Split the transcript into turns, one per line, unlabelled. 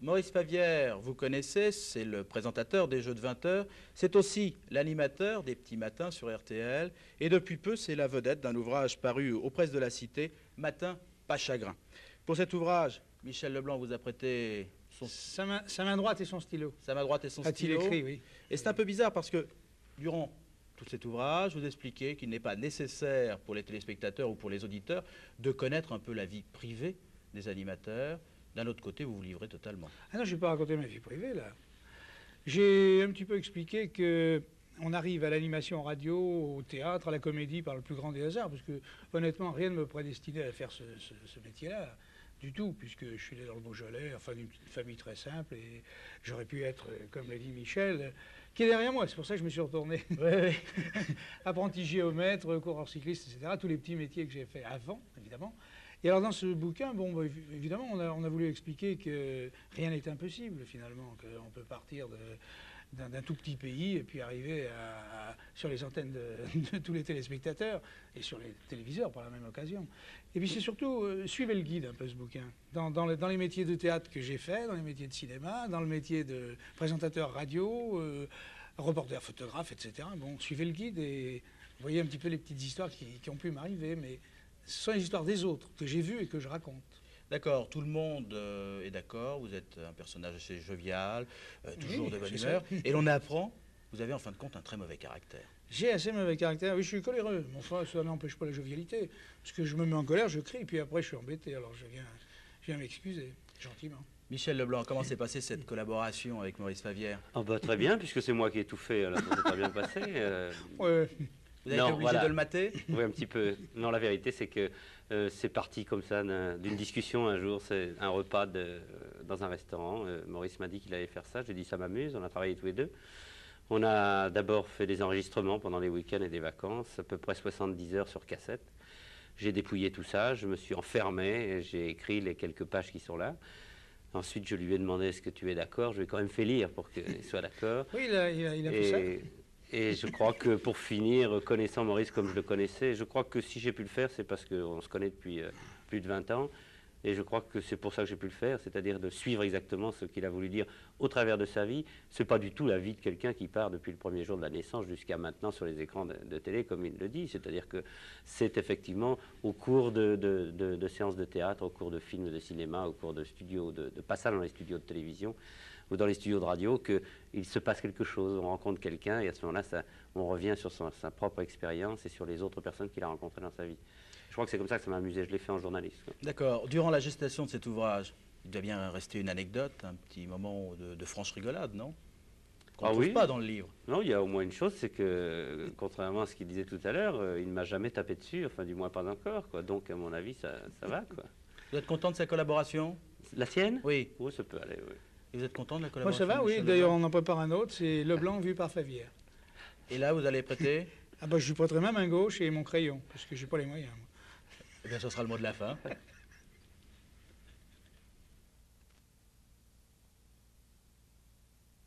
Maurice Favière, vous connaissez, c'est le présentateur des Jeux de 20 heures. C'est aussi l'animateur des Petits Matins sur RTL. Et depuis peu, c'est la vedette d'un ouvrage paru aux Presses de la Cité, Matin, pas chagrin. Pour cet ouvrage, Michel Leblanc vous a prêté
sa main droite et son stylo.
Sa main droite et son
A-t-il
stylo.
écrit, oui.
Et c'est un peu bizarre parce que, durant tout cet ouvrage, vous expliquez qu'il n'est pas nécessaire pour les téléspectateurs ou pour les auditeurs de connaître un peu la vie privée des animateurs. D'un autre côté, vous vous livrez totalement.
Ah non, je ne vais pas raconter ma vie privée, là. J'ai un petit peu expliqué qu'on arrive à l'animation radio, au théâtre, à la comédie par le plus grand des hasards, parce que, honnêtement, rien ne me prédestinait à faire ce métier-là, du tout, puisque je suis né dans le Beaujolais, enfin d'une petite famille très simple, et j'aurais pu être, comme l'a dit Michel, qui est derrière moi, c'est pour ça que je me suis retourné. Apprenti géomètre, coureur cycliste, etc., tous les petits métiers que j'ai fait avant, évidemment. Et alors dans ce bouquin, bon, bah, évidemment, on a voulu expliquer que rien n'est impossible finalement, qu'on peut partir d'un tout petit pays et puis arriver sur les antennes de tous les téléspectateurs et sur les téléviseurs par la même occasion. Et puis c'est surtout, suivez le guide un peu ce bouquin. Dans les métiers de théâtre que j'ai fait, dans les métiers de cinéma, dans le métier de présentateur radio, reporter, photographe, etc. Bon, suivez le guide et voyez un petit peu les petites histoires qui ont pu m'arriver, mais ce sont les histoires des autres que j'ai vues et que je raconte.
D'accord, tout le monde est d'accord, vous êtes un personnage assez jovial, toujours
Oui,
de bonne humeur, et l'on apprend, vous avez en fin de compte un très mauvais caractère.
J'ai assez mauvais caractère, oui, je suis coléreux, mais enfin, ça n'empêche pas la jovialité, parce que je me mets en colère, je crie, puis après je suis embêté, alors je viens m'excuser, gentiment.
Michel Leblanc, comment s'est passée cette collaboration avec Maurice Favière?
Oh bah, très bien, puisque c'est moi qui ai tout fait, alors ça s'est très bien passé.
Ouais.
Vous avez été obligé de le mater?
Oui, un petit peu. Non, la vérité, c'est que c'est parti comme ça d'une discussion un jour. C'est un repas dans un restaurant. Maurice m'a dit qu'il allait faire ça. J'ai dit, ça m'amuse. On a travaillé tous les deux. On a d'abord fait des enregistrements pendant les week-ends et des vacances, à peu près 70 heures sur cassette. J'ai dépouillé tout ça. Je me suis enfermé. J'ai écrit les quelques pages qui sont là. Ensuite, je lui ai demandé, est-ce que tu es d'accord? Je lui ai quand même fait lire pour qu'il soit d'accord.
Oui, il a fait ça.
Et je crois que pour finir, connaissant Maurice comme je le connaissais, je crois que si j'ai pu le faire, c'est parce qu'on se connaît depuis plus de 20 ans. Et je crois que c'est pour ça que j'ai pu le faire, c'est-à-dire de suivre exactement ce qu'il a voulu dire au travers de sa vie. Ce n'est pas du tout la vie de quelqu'un qui part depuis le premier jour de la naissance jusqu'à maintenant sur les écrans de télé, comme il le dit. C'est-à-dire que c'est effectivement au cours de séances de théâtre, au cours de films de cinéma, au cours de studios, de passages dans les studios de télévision, ou dans les studios de radio, qu'il se passe quelque chose, on rencontre quelqu'un, et à ce moment-là, on revient sur sa propre expérience et sur les autres personnes qu'il a rencontrées dans sa vie. Je crois que c'est comme ça que ça m'a amusé, je l'ai fait en journaliste.
D'accord. Durant la gestation de cet ouvrage, il doit bien rester une anecdote, un petit moment de franche rigolade, non? Qu'on ne trouve pas dans le livre.
Non, il y a au moins une chose, c'est que, contrairement à ce qu'il disait tout à l'heure, il ne m'a jamais tapé dessus, enfin du moins pas encore, quoi. Donc à mon avis, ça va, quoi.
Vous êtes content de sa collaboration?
La sienne?
Oui.
Oui, ça peut aller, oui.
Et vous êtes content de la collaboration?
Moi ça va, oui. D'ailleurs, on en prépare un autre, c'est Leblanc vu par Favière.
Et là, vous allez prêter?
Ah bah, je lui prêterai ma main gauche et mon crayon, parce que j'ai pas les moyens, moi.
Eh bien, ce sera le mot de la fin.